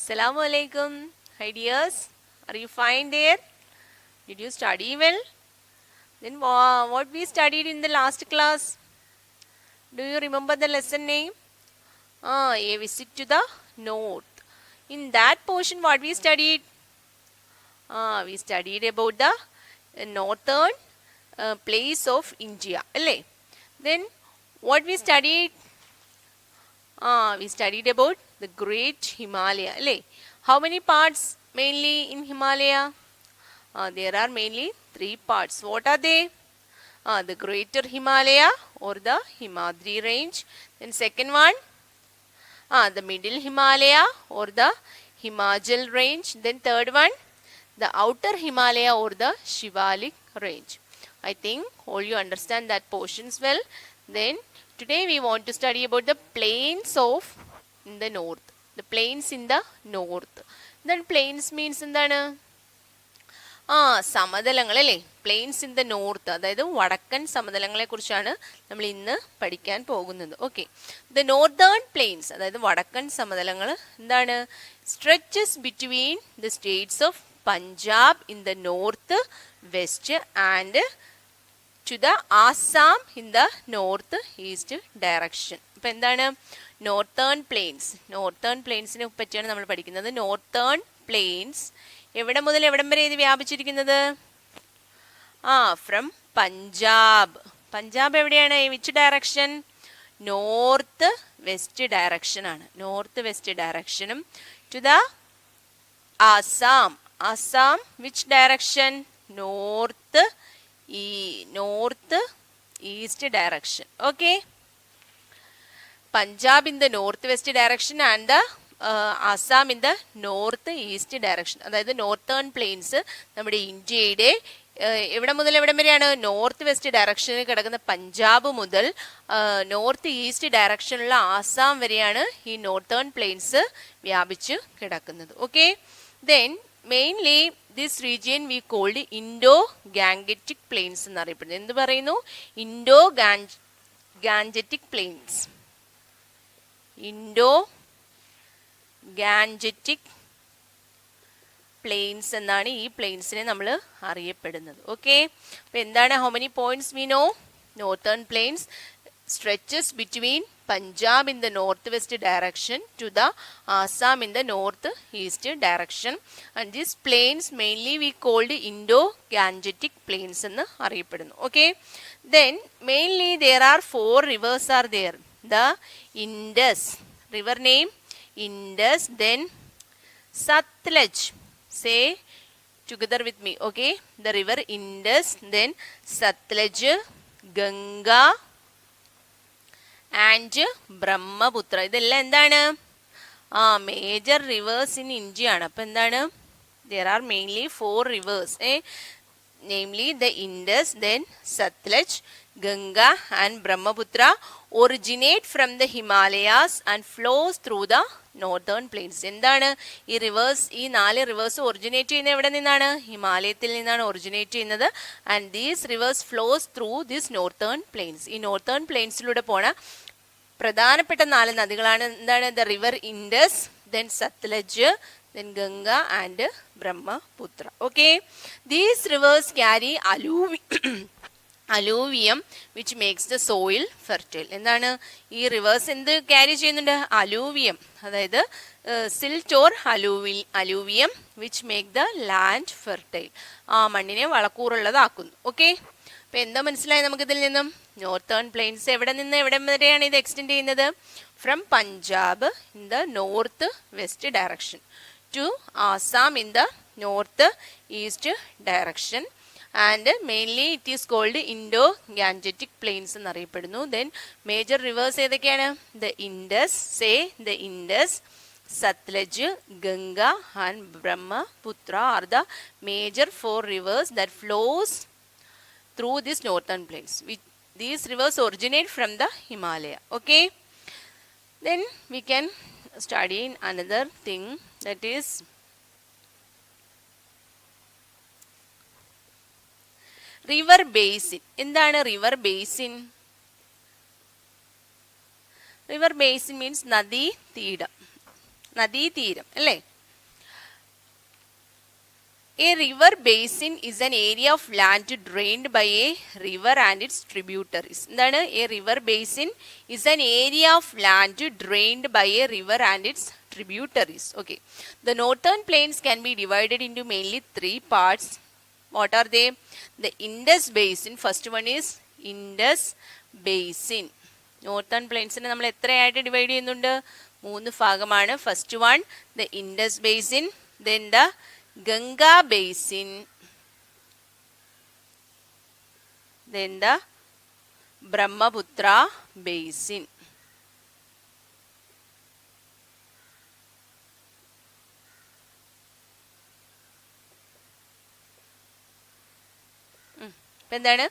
Assalamu alaikum. Hi dears. Are you fine there? Did you study well? Then what we studied in the last class? Do you remember the lesson name? A visit to the north. In that portion what we studied? We studied about the northern place of India. Then what we studied? We studied about the great Himalaya. How many parts mainly in Himalaya? There are mainly 3 parts. What are they? The greater Himalaya or the Himadri range. Then second one, the middle Himalaya or the Himachal range. Then third one, the outer Himalaya or the Shivalik range. I think all you understand that portions well. Then today we want to study about the plains of in the north. The plains in the north. Then plains means എന്താണ്? സമതലങ്ങൾ അല്ലേ? Planes in the north, അതായത് വടക്കൻ സമതലങ്ങളെ കുറിച്ചാണ് നമ്മൾ ഇന്ന് പഠിക്കാൻ പോകുന്നത്. Okay, the northern planes, അതായത് വടക്കൻ സമതലങ്ങൾ എന്താണ്? Stretches between the states of Punjab in the north west and to the Assam in the north east direction. അപ്പം എന്താണ് നോർത്തേൺ പ്ലെയിൻസ്? നോർത്തേൺ പ്ലെയിൻസിനെ പറ്റിയാണ് നമ്മൾ പഠിക്കുന്നത്. നോർത്തേൺ പ്ലെയിൻസ് എവിടെ മുതൽ എവിടം വരെ ഇത് വ്യാപിച്ചിരിക്കുന്നത്? ഫ്രം പഞ്ചാബ്. പഞ്ചാബ് എവിടെയാണ്? Which direction? North west direction ആണ്. നോർത്ത് വെസ്റ്റ് ഡയറക്ഷനും to the Assam. Assam which direction? North east direction. Okay, Punjab in the north west direction and the Assam in the north east direction. അതായത് നോർത്തേൺ പ്ലെയിൻസ് നമ്മുടെ ഇന്ത്യയുടെ എവിടെ മുതൽ എവിടം വരെയാണ്? നോർത്ത് വെസ്റ്റ് ഡയറക്ഷനിൽ കിടക്കുന്ന പഞ്ചാബ് മുതൽ നോർത്ത് ഈസ്റ്റ് ഡയറക്ഷനിലുള്ള ആസാം വരെയാണ് ഈ നോർത്തേൺ പ്ലെയിൻസ് വ്യാപിച്ച് കിടക്കുന്നത്. Okay, then mainly this region we called Indo Gangetic plains എന്നറിയപ്പെടുന്നത്. എന്ത് പറയുന്നു? Indo Gangetic plains. Indo Gangetic plains എന്നാണ് ഈ പ്ലെയിൻസിനെ നമ്മൾ അറിയപ്പെടുന്നത്. ഓക്കെ, അപ്പോൾ എന്താണ്? How many points we know? Northern plains stretches between Punjab in the northwest direction to the Assam in the northeast direction, and these plains mainly we called Indo-Gangetic plains എന്ന് അറിയപ്പെടുന്നു. Okay, then mainly there are 4 rivers are there. The Indus, river name Indus, then Satluj, say together with me. Okay, the river Indus, then Satluj, Ganga and Brahmaputra. ഇതെല്ലാം എന്താണ്? Major rivers in India ആണ്. അപ്പം എന്താണ്? There are mainly 4 reverse, namely the Indus, then Satluj, Ganga and Brahmaputra originate from the Himalayas and flows through the northern plains. എന്താണ് ഈ reverse? ഈ 4 reverse originate ചെയ്യുന്നത് എവിടെ നിന്നാണ്? ഹിമാലയത്തിൽ നിന്നാണ് ഒറിജിനേറ്റ് ചെയ്യുന്നത്. And these rivers flows through this northern plains. ഈ നോർത്തേൺ പ്ലെയിൻസിലൂടെ പോണ പ്രധാനപ്പെട്ട 4 നദികളാണ് എന്താണ്? The river Indus, then Sutlej, then Ganga and Brahmaputra. Okay, these rivers carry alluvium which makes the soil fertile. എന്താണ് ഈ റിവേഴ്സ് എന്ത് ക്യാരി ചെയ്യുന്നുണ്ട്? അലൂവിയം, അതായത് silt or alluvium which make the land fertile. ആ മണ്ണിനെ വളക്കൂറുള്ളതാക്കുന്നു. ഓക്കെ, അപ്പോൾ എന്താ മനസ്സിലായി നമുക്കിതിൽ നിന്നും? നോർത്തേൺ പ്ലെയിൻസ് എവിടെ നിന്ന് എവിടെ വരെയാണ് ഇത് എക്സ്റ്റെൻഡ് ചെയ്യുന്നത്? From Punjab in the north west direction to Assam in the north east direction, and mainly it is called Indo-Gangetic plains എന്നറിയപ്പെടുന്നു. Then major rivers ഏതൊക്കെയാണ്? The Indus, say the Indus, Satluj, Ganga and Brahmaputra are the major 4 rivers that flows through this northern plains. These rivers originate from the Himalaya. Okay, then we can study another thing, that is river basin. എന്താണ് river basin? River basin means നദീതീരം, അല്ലേ? A river basin is an area of land drained by a river and its tributaries. എന്താണ് a river basin is an area of land drained by a river and its tributaries. Okay. The northern plains can be divided into mainly three parts. What are they? The Indus basin. First one is Indus basin. Northern plains ne നമ്മൾ എത്രയായിട്ട് divide ചെയ്യുന്നുണ്ട്? 3 ഭാഗമാണ്. First one the Indus basin, then the Ganga basin, then the Brahmaputra basin. എന്താണ്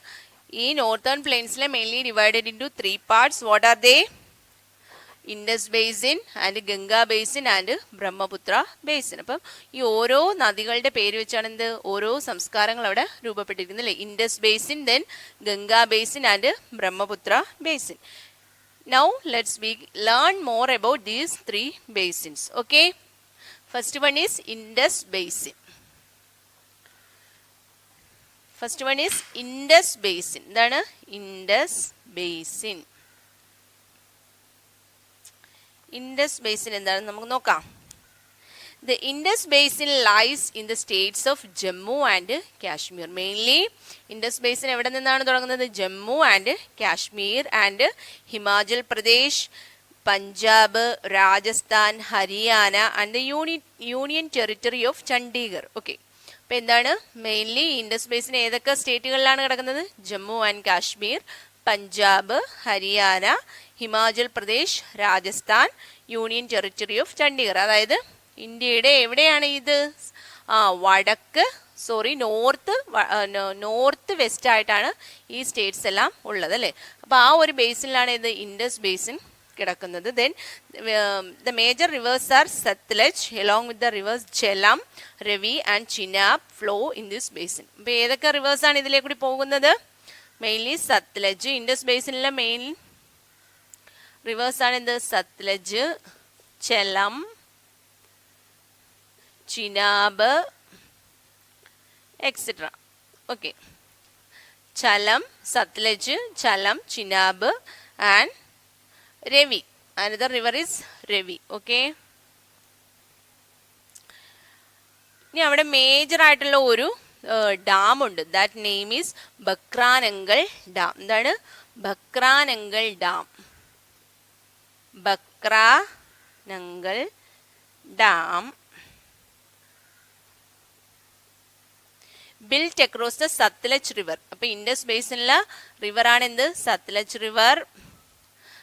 ഈ northern പ്ലെയിൻസിലെ mainly divided into 3 parts. What are they? Indus basin and Ganga basin and Brahmaputra basin. അപ്പം ഈ ഓരോ നദികളുടെ പേര് വെച്ചാണ് എന്ത് ഓരോ സംസ്കാരങ്ങൾ അവിടെ രൂപപ്പെട്ടിരിക്കുന്നത് അല്ലേ? Indus basin, then Ganga basin and Brahmaputra basin. Now let's learn more about these 3 basins. Okay, first one is Indus basin. First one is Indus basin. എന്താണ് Indus basin? Indus basin എന്താണെന്ന് നമുക്ക് നോക്കാം. The Indus basin lies in the states of Jammu and Kashmir. Mainly Indus basin എവിടെ നിന്നാണ് തുടങ്ങുന്നത്? Jammu and Kashmir and Himachal Pradesh, Punjab, Rajasthan, Haryana and union territory of Chandigarh. Okay, അപ്പോൾ എന്താണ് mainly Indus basin ഏതൊക്കെ സ്റ്റേറ്റുകളിലാണ് കിടക്കുന്നത്? Jammu and Kashmir, Punjab, Haryana, Himachal Pradesh, Rajasthan, union territory of Chandigarh. അതായത് ഇന്ത്യയുടെ എവിടെയാണ് ഇത്? നോർത്ത് വെസ്റ്റ് ആയിട്ടാണ് ഈ സ്റ്റേറ്റ്സ് എല്ലാം ഉള്ളത് അല്ലേ? അപ്പോൾ ആ ഒരു ബേസിനിലാണ് ഇത് ഇൻഡസ് ബേസിൻ കിടക്കുന്നത്. Then the major reverse R Sutlej along with the reverse ജലം, Ravi and Chenab flow in this basin. അപ്പോൾ ഏതൊക്കെ റിവേഴ്സാണ് ഇതിലേക്ക് കൂടി പോകുന്നത്? Mainly Sutlej. Indus ബേസിനിലെ main reverse ആണ് എന്ത്? Sutlej, ചെലം, Chenab etcetera. Okay, Sutlej, Jhelum, Chenab and Ravi. Another river is Ravi. Okay, ഇനി അവിടെ മേജർ ആയിട്ടുള്ള ഒരു ഡാം ഉണ്ട്. That name is Bhakra Nangal dam. എന്താണ്? Bhakra Nangal dam. Bhakra Nangal dam built across the Satluj river. അപ്പോൾ ഇൻഡസ് ബേസിനിലെ റിവറാണ് എന്ത്? സത്ലജ് റിവർ.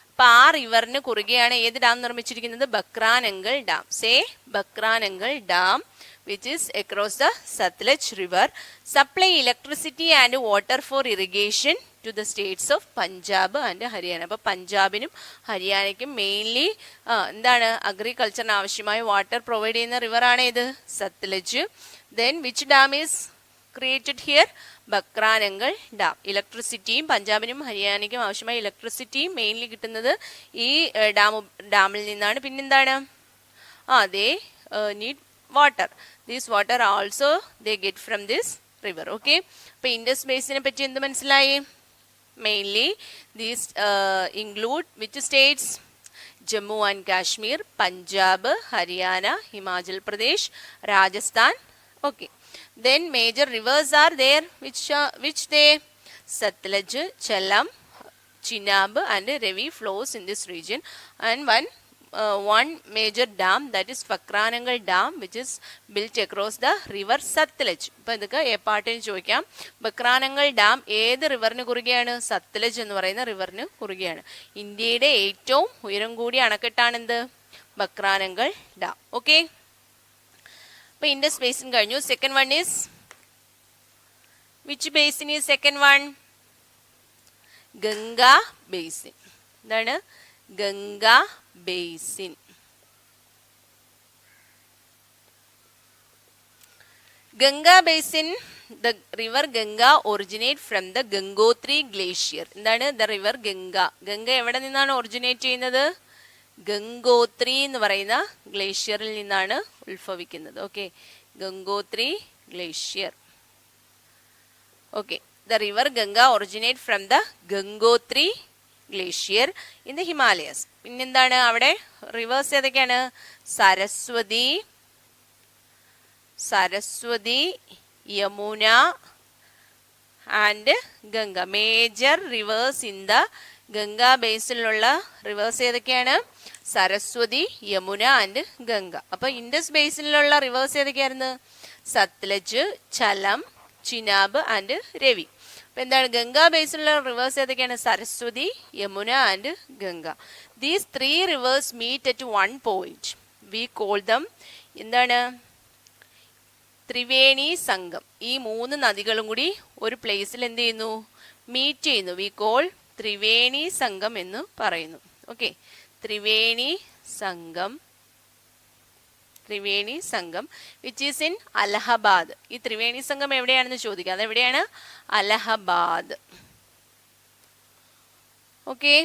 അപ്പോൾ ആ റിവറിന് കുറുകെയാണ് ഏത് ഡാം നിർമ്മിച്ചിരിക്കുന്നത്? Bhakra Nangal dam. Say Bhakra Nangal dam which is across the Satluj river supply electricity and water for irrigation to the states of Punjab and Haryana. അപ്പോൾ പഞ്ചാബിനും ഹരിയാനയ്ക്കും mainly എന്താണ് അഗ്രികൾച്ചറിന് ആവശ്യമായ water provide ചെയ്യുന്ന റിവറാണ് ഇത്? Sutlej. Then which dam is created here? Bhakra Nangal dam. ഇലക്ട്രിസിറ്റിയും പഞ്ചാബിനും ഹരിയാനയ്ക്കും ആവശ്യമായ ഇലക്ട്രിസിറ്റിയും mainly കിട്ടുന്നത് ഈ ഡാമിൽ നിന്നാണ്. പിന്നെന്താണ്? they need water. This water also they get from this river. Okay, അപ്പോൾ ഇൻഡസ് ബേസിനെ പറ്റി എന്ത് മനസ്സിലായി? Mainly these include which states? Jammu and Kashmir, Punjab, Haryana, Himachal Pradesh, Rajasthan. Okay, then major rivers are there which they? Satluj, Chelam, Chenab and Ravi flows in this region, and one major dam, that is Bacranangal Dam, which is built across the river Satluj. അപ്പോൾ ഇതൊക്കെ A പാർട്ടിന് ചോദിക്കാം. Bhakra Nangal dam ഏത് റിവറിന് കുറുകെയാണ്? സത്ലജ് എന്ന് പറയുന്ന റിവറിന് കുറുകെയാണ്. ഇന്ത്യയുടെ ഏറ്റവും ഉയരം കൂടിയ അണക്കെട്ടാണ് എന്ത്? ബക്രാനങ്കൽ ഡാം. ഓക്കെ, അപ്പോൾ ഇൻഡസ് ബേസിൻ കഴിഞ്ഞു. Second one is which basin is second one? Ganga basin. എന്താണ്? Ganga basin. Ganga basin, the river Ganga originates from the Gangotri glacier. എന്താണ്? The river Ganga. ഗംഗ എവിടെ നിന്നാണ് ഒറിജിനേറ്റ് ചെയ്യുന്നത്? ഗംഗോത്രി എന്ന് പറയുന്ന ഗ്ലേഷ്യറിൽ നിന്നാണ് ഉത്ഭവിക്കുന്നത്. Okay, Gangotri glacier. Okay, the river Ganga originates from the Gangotri glacier in the Himalayas. പിന്നെന്താണ് അവിടെ റിവേഴ്സ് ഏതൊക്കെയാണ്? Saraswati, Yamuna and Ganga. Major rivers in the Ganga ബേസിലുള്ള റിവേഴ്സ് ഏതൊക്കെയാണ്? സരസ്വതി, യമുന ആൻഡ് ഗംഗ. അപ്പൊ ഇൻഡസ് ബേസിലുള്ള റിവേഴ്സ് ഏതൊക്കെയായിരുന്നു? സത്ലജ്, ചലം, ചിനാബ് ആൻഡ് രവി. അപ്പൊ എന്താണ് ഗംഗ ബേസിലുള്ള റിവേഴ്സ് ഏതൊക്കെയാണ്? Saraswati, Yamuna and Ganga. These 3 rivers meet at one point. We call them എന്താണ്? ത്രിവേണി സംഗം. ഈ 3 നദികളും കൂടി ഒരു പ്ലേസിൽ എന്ത് ചെയ്യുന്നു? മീറ്റ് ചെയ്യുന്നു. വി കോൾ ത്രിവേണി സംഗം എന്ന് പറയുന്നു. Okay, Triveni Sangam which is in Allahabad. ഈ ത്രിവേണി സംഗം എവിടെയാണെന്ന് ചോദിക്കുക. അതെവിടെയാണ്? അലഹബാദ്. ഓക്കെ,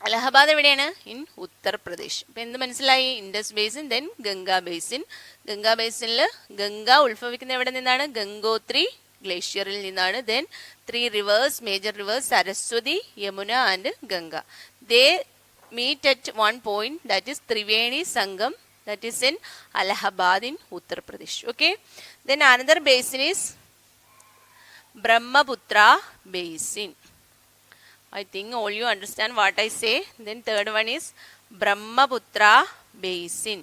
അലഹബാദ് എവിടെയാണ്? ഇൻ ഉത്തർപ്രദേശ്. അപ്പൊ എന്ത് മനസ്സിലായി? Indus basin, then Ganga basin. Ganga ബേസിനിൽ Ganga ഉത്ഭവിക്കുന്ന എവിടെ നിന്നാണ്? ഗംഗോത്രി ഗ്ലേഷ്യറിൽ നിന്നാണ്. Then 3 rivers, major reverse Saraswati, Yamuna and Ganga. They meet at one point, that is Triveni Sangam, that is in Allahabad in Uttar Pradesh. Okay, then another basin is Brahmaputra basin. I think all you understand what I say. Then third one is Brahmaputra basin.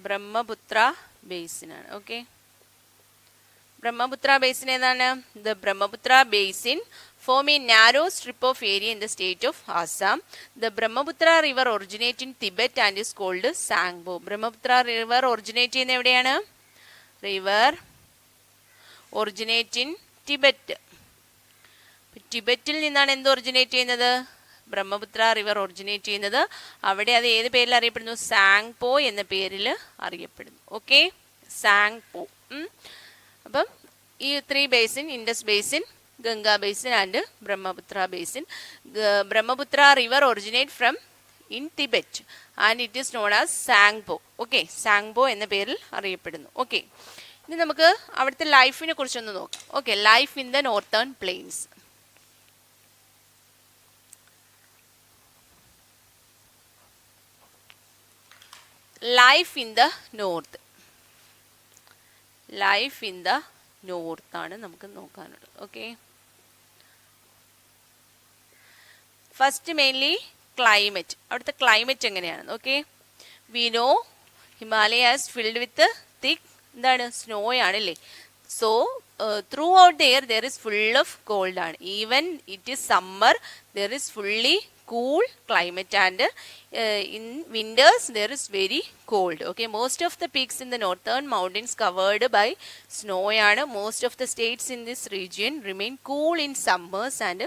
Brahmaputra basin. Okay, Brahmaputra basin ഏതാണ്? The Brahmaputra basin form a narrow strip of area in the state of Assam. The Brahmaputra river originates in Tibet and is called Sangpo. Brahmaputra river originate ചെയ്യുന്ന എവിടെയാണ്? River originate in Tibet. ടിബറ്റിൽ നിന്നാണ് എന്ത് originate ചെയ്യുന്നത്? Brahmaputra river originate ചെയ്യുന്നത്. അവിടെ അത് ഏത് പേരിൽ അറിയപ്പെടുന്നു? സാങ്പോ എന്ന പേരിൽ അറിയപ്പെടുന്നു. ഓക്കെ, സാങ്പോ. അപ്പം ഈ 3 basin, Indus basin, Ganga basin and Brahmaputra basin. Brahmaputra river originates from in Tibet and it is known as Sangpo. Okay, Sangpo എന്ന പേരിൽ അറിയപ്പെടുന്നു. ഓക്കെ, ഇനി നമുക്ക് അവിടുത്തെ ലൈഫിനെ കുറിച്ചൊന്ന് നോക്കാം. Okay, life in the northern plains. Life in the north. Life in the north ആണ് നമുക്ക് നോക്കാനുള്ളത്. Okay, first mainly climate. അവിടുത്തെ ക്ലൈമറ്റ് എങ്ങനെയാണ്? Okay, we know Himalayas filled with thick എന്താണ്? സ്നോ ആണല്ലേ. So through there is full of cold ആണ്. Even it is summer, there is fully cool climate and in winters there is very cold. Okay, most of the peaks in the northern mountains covered by snow ആണ്. Most of the states in this region remain cool in summers and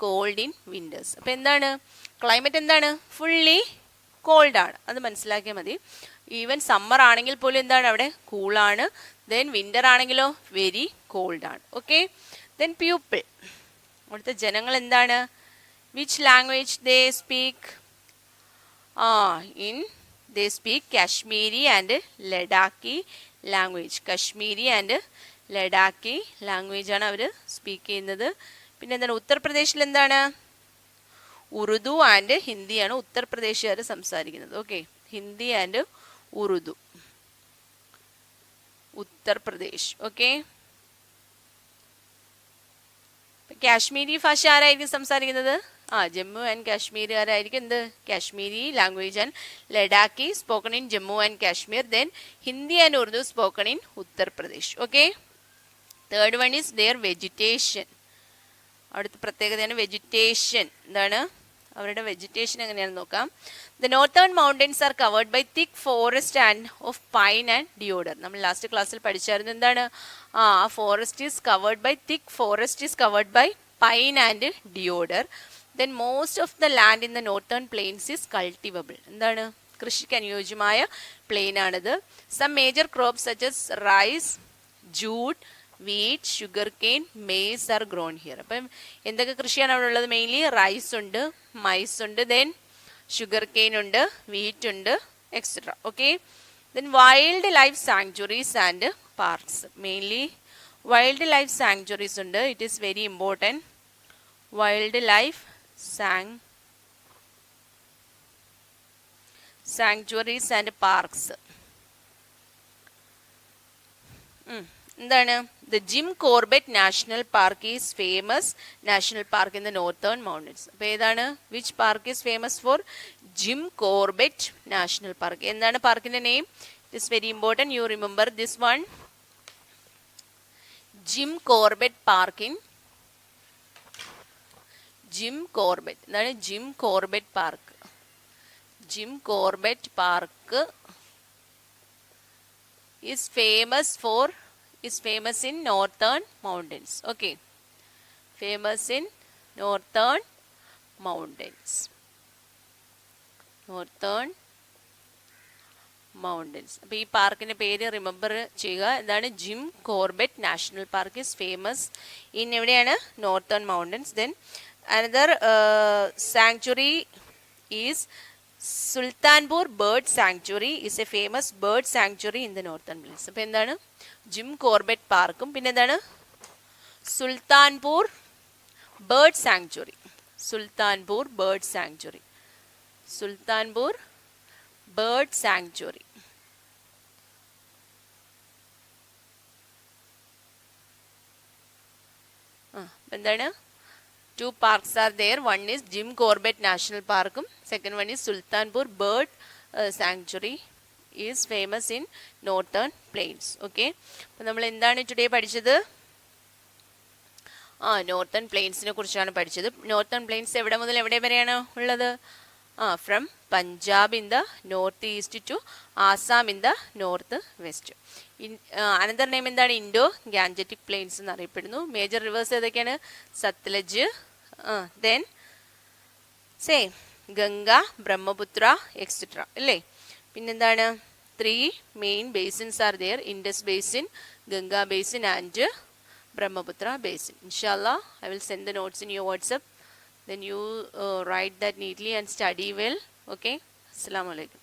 cold in winters. അപ്പോൾ എന്താണ് climate? എന്താണ്? Fully called ആണ്. അത് മനസ്സിലാക്കിയാൽ മതി. Even summer ആണെങ്കിൽ പോലും എന്താണ് അവിടെ? കൂളാണ്. ദെൻ വിന്റർ ആണെങ്കിലോ വെരി കോൾഡ് ആണ്. Okay, then people. അവിടുത്തെ ജനങ്ങൾ എന്താണ്? Which language they speak? They speak Kashmiri and Ladakhi language. Kashmiri and Ladakhi language ആണ് അവർ സ്പീക്ക് ചെയ്യുന്നത്. പിന്നെ എന്താണ്? ഉത്തർപ്രദേശിൽ എന്താണ്? ഉറുദു ആൻഡ് ഹിന്ദിയാണ് ഉത്തർപ്രദേശുകാർ സംസാരിക്കുന്നത്. Okay, Hindi and Urdu Uttar Pradesh. Okay, Kashmiri ഭാഷ ആരായിരിക്കും സംസാരിക്കുന്നത്? ജമ്മു ആൻഡ് കാശ്മീരുകാരായിരിക്കും എന്ത്? Kashmiri language and Ladakhi spoken in Jammu and Kashmir. Then Hindi and Urdu spoken in Uttar Pradesh. Okay, third one is there vegetation. അവിടുത്തെ പ്രത്യേകതയാണ് വെജിറ്റേഷൻ. എന്താണ് അവരുടെ വെജിറ്റേഷൻ എങ്ങനെയാണെന്ന് നോക്കാം. The northern mountains R covered by thick forest and of pine and Deodhar. നമ്മൾ ലാസ്റ്റ് ക്ലാസ്സിൽ പഠിച്ചായിരുന്നു. എന്താണ്? Forest is covered by thick forest is covered by pine and deodar. Then most of the land in the northern plains is cultivable. എന്താണ്? കൃഷിക്ക് അനുയോജ്യമായ plain ആണിത്. Some major crops such as rice, jute, wheat, sugar cane, maize are grown here. അപ്പം എന്തൊക്കെ കൃഷിയാണ് അവിടെ ഉള്ളത്? Mainly rice ഉണ്ട്, മൈസ് ഉണ്ട്, ദെൻ ഷുഗർ കെയിൻ ഉണ്ട്, വീറ്റ് ഉണ്ട്, etc. Okay. Then wildlife sanctuaries and parks. Mainly wildlife sanctuaries under, it is very important. Wildlife sanctuaries and parks. എന്താണ് the Jim Corbett National Park is famous national park in the northern mountains. അപ്പോൾ ഏതാണ് which park is famous for Jim Corbett National Park? എന്താണ് പാർക്കിന്റെ name? It is very important you remember this one. Jim Corbett Park in Jim Corbett. എന്താണ് Jim Corbett Park? Jim Corbett Park is famous in northern mountains. Okay, famous in northern mountains. അപ്പോൾ ഈ പാർക്കിന്റെ പേര് remember ചെയ്യുക. എന്താണ് Jim Corbett national park is famous in എവിടെയാണ് northern mountains. Then another sanctuary is Sultanpur bird sanctuary is a famous bird sanctuary in the northern place. അപ്പോൾ എന്താണ് Jim Corbett പാർക്കും പിന്നെ എന്താണ് Sultanpur bird sanctuary. Sultanpur bird sanctuary. Sultanpur bird sanctuary. എന്താണ് two parks are there. One is Jim Corbett National Park. Second one is Sultanpur Bird Sanctuary is famous in northern plains. Okay. അപ്പോൾ നമ്മൾ എന്താണ് today പഠിച്ചത്? Northern പ്ലെയിൻസിനെ കുറിച്ചാണ് പഠിച്ചത്. നോർത്തേൺ പ്ലെയിൻസ് എവിടെ മുതൽ എവിടെ വരെയാണ് ഉള്ളത്? From Punjab in the north east to Assam in the north west. Another name എന്താണ്? ഇൻഡോ ഗാൻജറ്റിക് പ്ലെയിൻസ് എന്നറിയപ്പെടുന്നു. മേജർ റിവേഴ്സ് ഏതൊക്കെയാണ്? സത്ലജ്, ദെൻ ഗംഗ, ബ്രഹ്മപുത്ര എക്സെട്ര അല്ലേ. പിന്നെന്താണ്? 3 main basins are there. Indus basin, Ganga basin and Brahmaputra basin. Inshallah, I will send the notes in your WhatsApp. Then you write that neatly and study well. Okay. Assalamu alaikum.